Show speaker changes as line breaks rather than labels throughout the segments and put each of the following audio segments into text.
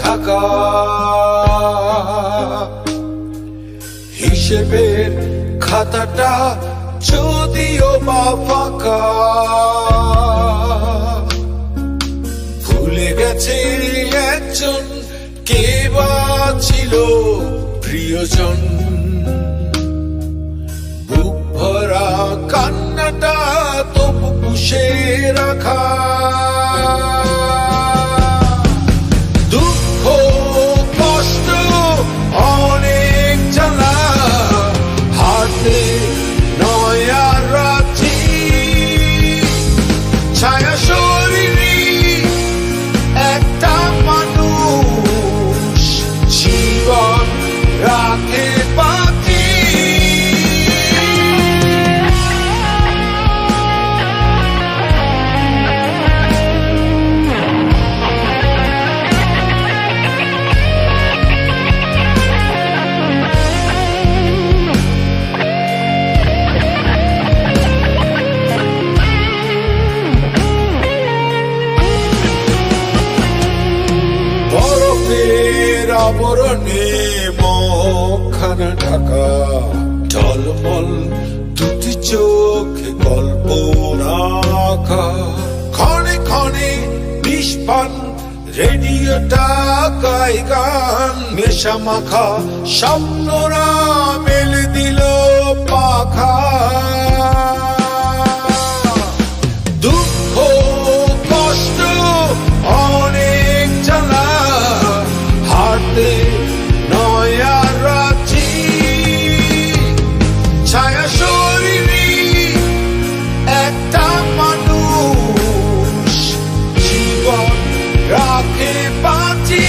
ঢাকা, হিসেবের খাতাটা যদিও বা ফাঁকা, ভুলে গেছে একজন কে বা ছিল প্রিয়জন। বুক ভরা কান্নাটা তবু পুষে রাখা, দুঃখ কষ্ট অনেক জ্বালা, হাতে নয় আর রাত্রি, ছায়া শরীরী একটা মানুষ জীবন রাখে বাকি। বরফের আবরণে মুখখানা ঢাকা, ঝলমল দুটি চোখে গল্প রাখা, ক্ষণে ক্ষণে নিষ্পান রেডিওটা গায় গান, নেশা মাখা স্বপ্নরা মেলে দিল পাখা। দুঃখ কষ্ট অনেক জ্বালা, হাতে নয় আর রাত্রি, ছায়া শরীরী একটা মানুষ জীবন রাখে বাঁচি।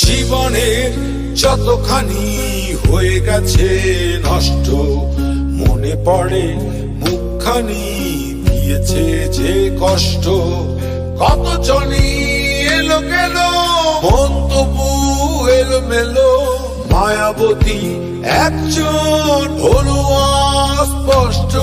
জীবনের যতখানি হয়ে গেছে নষ্ট, মনে পড়ে মুখখানি দিয়েছে যে কষ্ট। কতজনই এলো গেল, মন তবু এলো মেলো, মায়াবতী একজন হলো স্পষ্ট।